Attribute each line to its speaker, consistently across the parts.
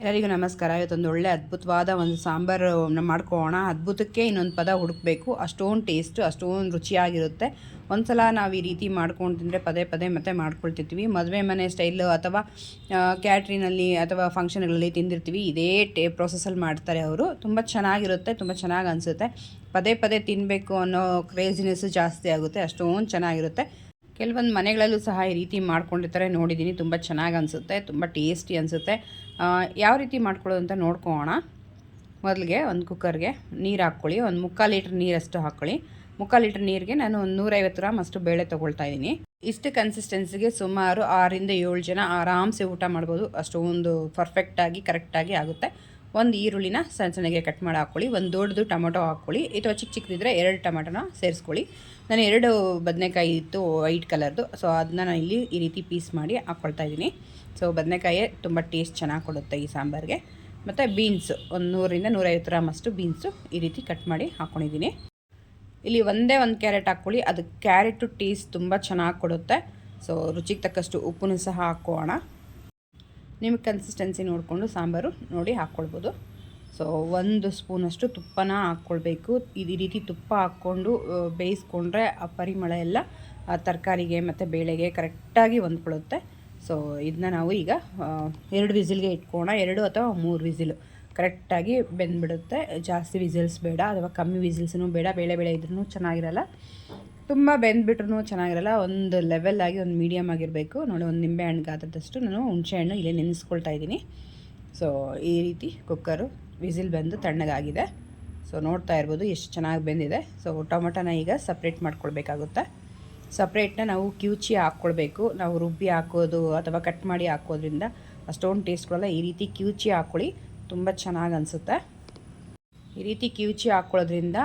Speaker 1: ಎಲ್ಲರಿಗೂ ನಮಸ್ಕಾರ. ಇವತ್ತೊಂದು ಒಳ್ಳೆ ಅದ್ಭುತವಾದ ಒಂದು ಸಾಂಬಾರು ಮಾಡ್ಕೊಳ್ಳೋಣ. ಅದ್ಭುತಕ್ಕೆ ಇನ್ನೊಂದು ಪದ ಹುಡುಕಬೇಕು. ಅಷ್ಟೊಂದು ಟೇಸ್ಟು, ಅಷ್ಟೊಂದು ರುಚಿಯಾಗಿರುತ್ತೆ. ಒಂದು ಸಲ ನಾವು ಈ ರೀತಿ ಮಾಡ್ಕೊಂಡು ತಿಂದರೆ ಪದೇ ಪದೇ ಮತ್ತೆ ಮಾಡ್ಕೊಳ್ತಿರ್ತೀವಿ. ಮದುವೆ ಮನೆ ಸ್ಟೈಲು ಅಥವಾ ಕ್ಯಾಟ್ರಿನಲ್ಲಿ ಅಥವಾ ಫಂಕ್ಷನ್ಗಳಲ್ಲಿ ತಿಂದಿರ್ತೀವಿ. ಇದೇ ಪ್ರೊಸೆಸಲ್ಲಿ ಮಾಡ್ತಾರೆ ಅವರು. ತುಂಬ ಚೆನ್ನಾಗಿರುತ್ತೆ, ತುಂಬ ಚೆನ್ನಾಗಿ ಅನಿಸುತ್ತೆ. ಪದೇ ಪದೇ ತಿನ್ನಬೇಕು ಅನ್ನೋ ಕ್ರೇಜಿನೆಸ್ಸು ಜಾಸ್ತಿ ಆಗುತ್ತೆ. ಅಷ್ಟೊಂದು ಚೆನ್ನಾಗಿರುತ್ತೆ. ಕೆಲವೊಂದು ಮನೆಗಳಲ್ಲೂ ಸಹ ಈ ರೀತಿ ಮಾಡ್ಕೊಂಡಿರ್ತಾರೆ, ನೋಡಿದ್ದೀನಿ. ತುಂಬ ಚೆನ್ನಾಗಿ ಅನಿಸುತ್ತೆ, ತುಂಬ ಟೇಸ್ಟಿ ಅನಿಸುತ್ತೆ. ಯಾವ ರೀತಿ ಮಾಡ್ಕೊಳ್ಳೋದು ಅಂತ ನೋಡ್ಕೊಳ್ಳೋಣ. ಮೊದಲಿಗೆ ಒಂದು ಕುಕ್ಕರ್ಗೆ ನೀರು ಹಾಕ್ಕೊಳ್ಳಿ. ಒಂದು 3/4 ಲೀಟ್ರ್ ನೀರಷ್ಟು ಹಾಕ್ಕೊಳ್ಳಿ. 3/4 ಲೀಟ್ರ್ ನೀರಿಗೆ ನಾನು ಒಂದು 150 ಗ್ರಾಮ್ ಅಷ್ಟು ಬೇಳೆ ತೊಗೊಳ್ತಾ ಇದ್ದೀನಿ. ಇಷ್ಟು ಕನ್ಸಿಸ್ಟೆನ್ಸಿಗೆ ಸುಮಾರು 6ರಿಂದ 7 ಜನ ಆರಾಮ್ಸೆ ಊಟ ಮಾಡ್ಬೋದು. ಅಷ್ಟೊಂದು ಪರ್ಫೆಕ್ಟಾಗಿ ಕರೆಕ್ಟಾಗಿ ಆಗುತ್ತೆ. ಒಂದು ಈರುಳ್ಳಿನ ಸಣ್ಣ ಸಣ್ಣಗೆ ಕಟ್ ಮಾಡಿ ಹಾಕ್ಕೊಳ್ಳಿ. ಒಂದು ದೊಡ್ಡದು ಟೊಮೊಟೊ ಹಾಕ್ಕೊಳ್ಳಿ. ಅಥವಾ ಚಿಕ್ಕದಿದ್ದರೆ 2 ಟೊಮೊಟೊನ ಸೇರಿಸ್ಕೊಳ್ಳಿ. ನಾನು 2 ಬದನೆಕಾಯಿ ಇತ್ತು ವೈಟ್ ಕಲರ್ದು, ಸೊ ಅದನ್ನ ನಾನು ಇಲ್ಲಿ ಈ ರೀತಿ ಪೀಸ್ ಮಾಡಿ ಹಾಕ್ಕೊಳ್ತಾ ಇದ್ದೀನಿ. ಸೊ ಬದನೆಕಾಯಿ ತುಂಬ ಟೇಸ್ಟ್ ಚೆನ್ನಾಗಿ ಕೊಡುತ್ತೆ ಈ ಸಾಂಬಾರಿಗೆ. ಮತ್ತು ಬೀನ್ಸು ಒಂದು 100ರಿಂದ 150 ಗ್ರಾಮ್ ಅಷ್ಟು ಬೀನ್ಸು ಈ ರೀತಿ ಕಟ್ ಮಾಡಿ ಹಾಕ್ಕೊಂಡಿದ್ದೀನಿ. ಇಲ್ಲಿ ಒಂದೇ ಒಂದು ಕ್ಯಾರೆಟ್ ಹಾಕ್ಕೊಳ್ಳಿ. ಅದು ಕ್ಯಾರೆಟು ಟೇಸ್ಟ್ ತುಂಬ ಚೆನ್ನಾಗಿ ಕೊಡುತ್ತೆ. ಸೊ ರುಚಿಗೆ ತಕ್ಕಷ್ಟು ಉಪ್ಪನ್ನು ಸಹ ಹಾಕ್ಕೊಳ್ಳೋಣ. ನಿಮಗೆ ಕನ್ಸಿಸ್ಟೆನ್ಸಿ ನೋಡಿಕೊಂಡು ಸಾಂಬಾರು ನೋಡಿ ಹಾಕ್ಕೊಳ್ಬೋದು. ಸೊ 1 ಸ್ಪೂನಷ್ಟು ತುಪ್ಪನ ಹಾಕ್ಕೊಳ್ಬೇಕು. ಈ ರೀತಿ ತುಪ್ಪ ಹಾಕ್ಕೊಂಡು ಬೇಯಿಸ್ಕೊಂಡ್ರೆ ಆ ಪರಿಮಳ ಎಲ್ಲ ತರಕಾರಿಗೆ ಮತ್ತು ಬೇಳೆಗೆ ಕರೆಕ್ಟಾಗಿ ಹೊಂದ್ಕೊಳ್ಳುತ್ತೆ. ಸೊ ಇದನ್ನ ನಾವು ಈಗ 2 ವಿಸಿಲ್ಗೆ ಇಟ್ಕೊಳ್ಳೋಣ. 2 ಅಥವಾ 3 ವಿಸಿಲು ಕರೆಕ್ಟಾಗಿ ಬೆಂದ್ಬಿಡುತ್ತೆ. ಜಾಸ್ತಿ ವಿಸಿಲ್ಸ್ ಬೇಡ ಅಥವಾ ಕಮ್ಮಿ ವಿಸಿಲ್ಸೂ ಬೇಡ. ಬೇಳೆ ಇದ್ರೂ ಚೆನ್ನಾಗಿರಲ್ಲ, ತುಂಬ ಬೆಂದ್ಬಿಟ್ರೂ ಚೆನ್ನಾಗಿರಲ್ಲ. ಒಂದು ಲೆವೆಲ್ ಆಗಿ ಒಂದು ಮೀಡಿಯಮ್ ಆಗಿರಬೇಕು. ನೋಡಿ, ಒಂದು ನಿಂಬೆ ಹಣ್ಣು ಗಾತ್ರದಷ್ಟು ನಾನು ಹುಣಸೆಹಣ್ಣು ಇಲ್ಲೇ ನೆನೆಸ್ಕೊಳ್ತಾ ಇದ್ದೀನಿ. ಸೊ ಈ ರೀತಿ ಕುಕ್ಕರು ವಿಸಿಲ್ ಬಂದು ತಣ್ಣಗಾಗಿದೆ. ಸೊ ನೋಡ್ತಾ ಇರ್ಬೋದು ಎಷ್ಟು ಚೆನ್ನಾಗಿ ಬೆಂದಿದೆ. ಸೊ ಟೊಮೊಟೊನ ಈಗ ಸಪ್ರೇಟ್ ಮಾಡ್ಕೊಳ್ಬೇಕಾಗುತ್ತೆ. ಸಪ್ರೇಟ್ನ ನಾವು ಕಿವುಚಿ ಹಾಕ್ಕೊಳ್ಬೇಕು. ನಾವು ರುಬ್ಬಿ ಹಾಕೋದು ಅಥವಾ ಕಟ್ ಮಾಡಿ ಹಾಕೋದ್ರಿಂದ ಅಷ್ಟೊಂದು ಟೇಸ್ಟ್ ಕೊಡಲ್ಲ. ಈ ರೀತಿ ಕಿವುಚಿ ಹಾಕ್ಕೊಳ್ಳಿ, ತುಂಬ ಚೆನ್ನಾಗಿ ಅನಿಸುತ್ತೆ. ಈ ರೀತಿ ಕಿವುಚಿ ಹಾಕ್ಕೊಳ್ಳೋದ್ರಿಂದ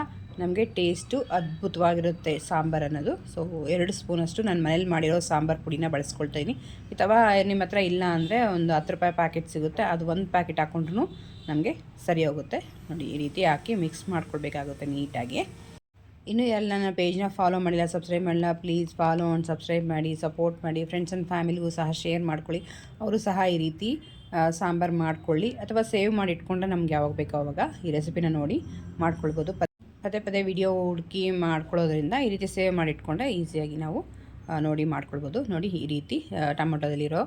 Speaker 1: ನಮಗೆ ಟೇಸ್ಟು ಅದ್ಭುತವಾಗಿರುತ್ತೆ ಸಾಂಬಾರು ಅನ್ನೋದು. ಸೊ 2 ಸ್ಪೂನಷ್ಟು ನಾನು ಮನೇಲಿ ಮಾಡಿರೋ ಸಾಂಬಾರು ಪುಡಿನ ಬಳಸ್ಕೊಳ್ತಾ ಇದ್ದೀನಿ. ಅಥವಾ ನಿಮ್ಮ ಹತ್ರ ಇಲ್ಲ ಅಂದರೆ ಒಂದು 10 ರೂಪಾಯಿ ಪ್ಯಾಕೆಟ್ ಸಿಗುತ್ತೆ, ಅದು 1 ಪ್ಯಾಕೆಟ್ ಹಾಕ್ಕೊಂಡ್ರೂ ನಮಗೆ ಸರಿ ಹೋಗುತ್ತೆ. ನೋಡಿ, ಈ ರೀತಿ ಹಾಕಿ ಮಿಕ್ಸ್ ಮಾಡ್ಕೊಳ್ಬೇಕಾಗುತ್ತೆ ನೀಟಾಗಿ. ಇನ್ನೂ ಎಲ್ಲ ನನ್ನ ಪೇಜ್ನ ಫಾಲೋ ಮಾಡಿಲ್ಲ, ಸಬ್ಸ್ಕ್ರೈಬ್ ಮಾಡಿಲ್ಲ, ಪ್ಲೀಸ್ ಫಾಲೋ ಆ್ಯಂಡ್ ಸಬ್ಸ್ಕ್ರೈಬ್ ಮಾಡಿ, ಸಪೋರ್ಟ್ ಮಾಡಿ. ಫ್ರೆಂಡ್ಸ್ ಆ್ಯಂಡ್ ಫ್ಯಾಮಿಲಿಗೂ ಸಹ ಶೇರ್ ಮಾಡ್ಕೊಳ್ಳಿ. ಅವರು ಸಹ ಈ ರೀತಿ ಸಾಂಬಾರು ಮಾಡ್ಕೊಳ್ಳಿ. ಅಥವಾ ಸೇವ್ ಮಾಡಿ ಇಟ್ಕೊಂಡ್ರೆ ನಮ್ಗೆ ಯಾವಾಗ ಬೇಕೋ ಆವಾಗ ಈ ರೆಸಿಪಿನ ನೋಡಿ ಮಾಡ್ಕೊಳ್ಬೋದು. ಪದೇ ಪದೇ ವಿಡಿಯೋ ಹುಡುಕಿ ಮಾಡ್ಕೊಳ್ಳೋದ್ರಿಂದ ಈ ರೀತಿ ಸೇವ್ ಮಾಡಿ ಇಟ್ಕೊಂಡ್ರೆ ಈಸಿಯಾಗಿ ನಾವು ನೋಡಿ ಮಾಡ್ಕೊಳ್ಬೋದು. ನೋಡಿ, ಈ ರೀತಿ ಟೊಮೊಟೊದಲ್ಲಿರೋ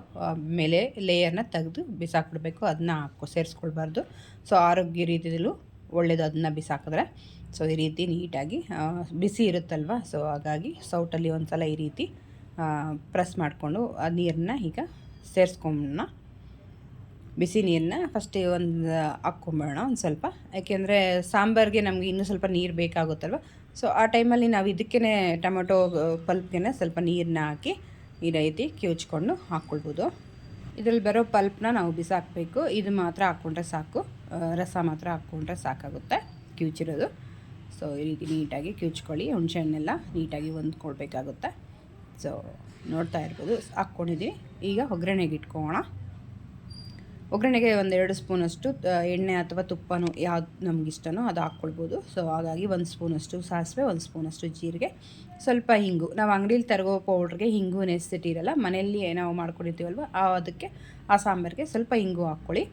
Speaker 1: ಮೇಲೆ ಲೇಯರ್ನ ತೆಗೆದು ಬಿಸಾಕ್ಬಿಡ್ಬೇಕು. ಅದನ್ನ ಸೇರಿಸ್ಕೊಳ್ಬಾರ್ದು. ಸೊ ಆರೋಗ್ಯ ರೀತಿಯಲ್ಲೂ ಒಳ್ಳೆಯದು ಅದನ್ನ ಬಿಸಾಕಿದ್ರೆ. ಸೊ ಈ ರೀತಿ ನೀಟಾಗಿ ಬಿಸಿ ಇರುತ್ತಲ್ವ, ಸೊ ಹಾಗಾಗಿ ಸೌಟಲ್ಲಿ ಒಂದು ಸಲ ಈ ರೀತಿ ಪ್ರೆಸ್ ಮಾಡಿಕೊಂಡು ಆ ನೀರನ್ನ ಈಗ ಸೇರಿಸ್ಕೊಂಬೋಣ. ಬಿಸಿ ನೀರನ್ನ ಫಸ್ಟ್ ಒಂದು ಹಾಕ್ಕೊಂಬೇಡ ಒಂದು ಸ್ವಲ್ಪ. ಯಾಕೆಂದರೆ ಸಾಂಬಾರಿಗೆ ನಮಗೆ ಇನ್ನೂ ಸ್ವಲ್ಪ ನೀರು ಬೇಕಾಗುತ್ತಲ್ವ. ಸೊ ಆ ಟೈಮಲ್ಲಿ ನಾವು ಇದಕ್ಕೇ ಟೊಮೊಟೊ ಪಲ್ಪ್ಗೆ ಸ್ವಲ್ಪ ನೀರನ್ನ ಹಾಕಿ ಈ ರೀತಿ ಕಿವುಚ್ಕೊಂಡು ಹಾಕ್ಕೊಳ್ಬೋದು. ಇದರಲ್ಲಿ ಬರೋ ಪಲ್ಪ್ನ ನಾವು ಬಿಸಾಕಬೇಕು. ಇದು ಮಾತ್ರ ಹಾಕ್ಕೊಂಡ್ರೆ ಸಾಕು, ರಸ ಮಾತ್ರ ಹಾಕ್ಕೊಂಡ್ರೆ ಸಾಕಾಗುತ್ತೆ ಕಿವುಚಿರೋದು. ಸೊ ಈ ರೀತಿ ನೀಟಾಗಿ ಕಿವುಚ್ಕೊಳ್ಳಿ. ಹುಣಸೆಹಣ್ಣೆಲ್ಲ ನೀಟಾಗಿ ಹೊಂದ್ಕೊಳ್ಬೇಕಾಗುತ್ತೆ. ಸೊ ನೋಡ್ತಾ ಇರ್ಬೋದು, ಹಾಕ್ಕೊಂಡಿದ್ದೀವಿ. ಈಗ ಒಗ್ಗರಣೆಗೆ ಇಟ್ಕೊಳ್ಳೋಣ. ಒಗ್ಗರಣೆಗೆ ಒಂದು 2 ಸ್ಪೂನಷ್ಟು ಎಣ್ಣೆ ಅಥವಾ ತುಪ್ಪನೋ ಯಾವ್ದು ನಮಗಿಷ್ಟನೋ ಅದು ಹಾಕ್ಕೊಳ್ಬೋದು. ಸೊ ಹಾಗಾಗಿ 1 ಸ್ಪೂನಷ್ಟು ಸಾಸಿವೆ, 1 ಸ್ಪೂನಷ್ಟು ಜೀರಿಗೆ, ಸ್ವಲ್ಪ ಹಿಂಗು. ನಾವು ಅಂಗಡೀಲಿ ತರಗೋ ಪೌಡ್ರಿಗೆ ಹಿಂಗು ನೆನೆಸಿಟ್ಟು ಇರಲ್ಲ, ಮನೆಯಲ್ಲಿ ನಾವು ಮಾಡ್ಕೊಂಡಿರ್ತೀವಲ್ವ ಅದಕ್ಕೆ ಆ ಸಾಂಬಾರಿಗೆ ಸ್ವಲ್ಪ ಹಿಂಗು ಹಾಕ್ಕೊಳ್ಳಿ.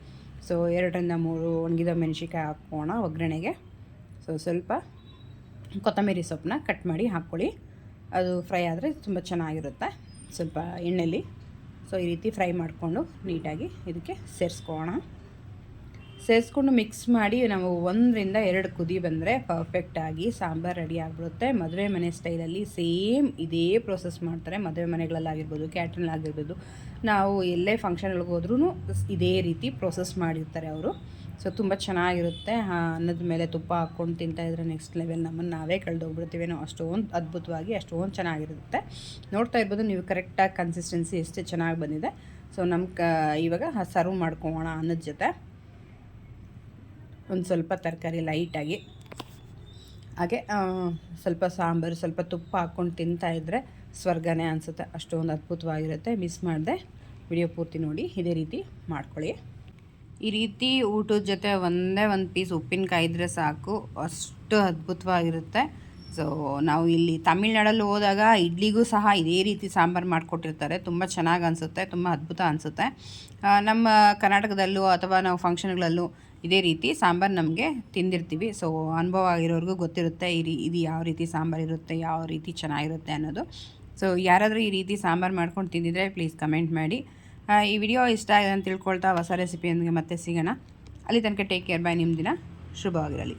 Speaker 1: ಸೊ 2ರಿಂದ 3 ಒಣಗಿದ ಮೆಣಸಿನ್ಕಾಯಿ ಹಾಕೋಣ ಒಗ್ಗರಣೆಗೆ. ಸೊ ಸ್ವಲ್ಪ ಕೊತ್ತಂಬರಿ ಸೊಪ್ಪನ್ನ ಕಟ್ ಮಾಡಿ ಹಾಕ್ಕೊಳ್ಳಿ. ಅದು ಫ್ರೈ ಆದರೆ ತುಂಬ ಚೆನ್ನಾಗಿರುತ್ತೆ ಸ್ವಲ್ಪ ಎಣ್ಣೆಲಿ. ಸೊ ಈ ರೀತಿ ಫ್ರೈ ಮಾಡಿಕೊಂಡು ನೀಟಾಗಿ ಇದಕ್ಕೆ ಸೇರಿಸ್ಕೊಂಡು ಮಿಕ್ಸ್ ಮಾಡಿ ನಾವು 1ರಿಂದ 2 ಕುದಿ ಬಂದರೆ ಪರ್ಫೆಕ್ಟಾಗಿ ಸಾಂಬಾರು ರೆಡಿ ಆಗಿಬಿಡುತ್ತೆ. ಮದುವೆ ಮನೆ ಸ್ಟೈಲಲ್ಲಿ ಸೇಮ್ ಇದೇ ಪ್ರೋಸೆಸ್ ಮಾಡ್ತಾರೆ. ಮದುವೆ ಮನೆಗಳಲ್ಲಾಗಿರ್ಬೋದು, ಕ್ಯಾಟ್ರಿನಲ್ಲಾಗಿರ್ಬೋದು, ನಾವು ಎಲ್ಲೇ ಫಂಕ್ಷನ್ಗಳಿಗೆ ಹೋದ್ರೂ ಇದೇ ರೀತಿ ಪ್ರೋಸೆಸ್ ಮಾಡಿರ್ತಾರೆ ಅವರು. ಸೊ ತುಂಬ ಚೆನ್ನಾಗಿರುತ್ತೆ. ಅನ್ನದ ಮೇಲೆ ತುಪ್ಪ ಹಾಕ್ಕೊಂಡು ತಿಂತಾಯಿದ್ರೆ ನೆಕ್ಸ್ಟ್ ಲೆವೆಲ್, ನಮ್ಮನ್ನು ನಾವೇ ಕಳೆದೋಗ್ಬಿಡ್ತೀವೇನೋ ಅಷ್ಟೊಂದು ಅದ್ಭುತವಾಗಿ ಅಷ್ಟೊಂದು ಚೆನ್ನಾಗಿರುತ್ತೆ. ನೋಡ್ತಾ ಇರ್ಬೋದು ನೀವು ಕರೆಕ್ಟಾಗಿ ಕನ್ಸಿಸ್ಟೆನ್ಸಿ ಎಷ್ಟು ಚೆನ್ನಾಗಿ ಬಂದಿದೆ. ಸೊ ಇವಾಗ ಸರ್ವ್ ಮಾಡ್ಕೊಳ್ಳೋಣ ಅನ್ನದ ಜೊತೆ. ಒಂದು ಸ್ವಲ್ಪ ತರಕಾರಿ ಲೈಟಾಗಿ, ಹಾಗೆ ಸ್ವಲ್ಪ ಸಾಂಬಾರು, ಸ್ವಲ್ಪ ತುಪ್ಪ ಹಾಕ್ಕೊಂಡು ತಿಂತಾಯಿದ್ರೆ ಸ್ವರ್ಗನೇ ಅನಿಸುತ್ತೆ. ಅಷ್ಟೊಂದು ಅದ್ಭುತವಾಗಿರುತ್ತೆ. ಮಿಸ್ ಮಾಡಿದೆ, ವಿಡಿಯೋ ಪೂರ್ತಿ ನೋಡಿ ಇದೇ ರೀತಿ ಮಾಡ್ಕೊಳ್ಳಿ. ಈ ರೀತಿ ಊಟದ ಜೊತೆ ಒಂದೇ ಒಂದು ಪೀಸ್ ಉಪ್ಪಿನಕಾಯಿ ಇದ್ದರೆ ಸಾಕು, ಅಷ್ಟು ಅದ್ಭುತವಾಗಿರುತ್ತೆ. ಸೊ ನಾವು ಇಲ್ಲಿ ತಮಿಳ್ನಾಡಲ್ಲಿ ಹೋದಾಗ ಇಡ್ಲಿಗೂ ಸಹ ಇದೇ ರೀತಿ ಸಾಂಬಾರು ಮಾಡಿಕೊಟ್ಟಿರ್ತಾರೆ. ತುಂಬ ಚೆನ್ನಾಗಿ ಅನಿಸುತ್ತೆ, ತುಂಬ ಅದ್ಭುತ ಅನಿಸುತ್ತೆ. ನಮ್ಮ ಕರ್ನಾಟಕದಲ್ಲೂ ಅಥವಾ ನಾವು ಫಂಕ್ಷನ್ಗಳಲ್ಲೂ ಇದೇ ರೀತಿ ಸಾಂಬಾರು ನಮಗೆ ತಿಂದಿರ್ತೀವಿ. ಸೊ ಅನುಭವ ಆಗಿರೋರಿಗೂ ಗೊತ್ತಿರುತ್ತೆ ಇದು ಯಾವ ರೀತಿ ಸಾಂಬಾರು ಇರುತ್ತೆ, ಯಾವ ರೀತಿ ಚೆನ್ನಾಗಿರುತ್ತೆ ಅನ್ನೋದು. ಸೊ ಯಾರಾದರೂ ಈ ರೀತಿ ಸಾಂಬಾರು ಮಾಡ್ಕೊಂಡು ತಿಂದಿದ್ರೆ ಪ್ಲೀಸ್ ಕಮೆಂಟ್ ಮಾಡಿ. ಈ ವಿಡಿಯೋ ಇಷ್ಟ ಆಗಿದೆ ಅಂತ ತಿಳ್ಕೊಳ್ತಾ ಹೊಸ ರೆಸಿಪಿಯೊಂದಿಗೆ ಮತ್ತೆ ಸಿಗೋಣ. ಅಲ್ಲಿ ತನಕ ಟೇಕ್ ಕೇರ್, ಬೈ. ನಿಮ್ಮ ದಿನ ಶುಭವಾಗಿರಲಿ.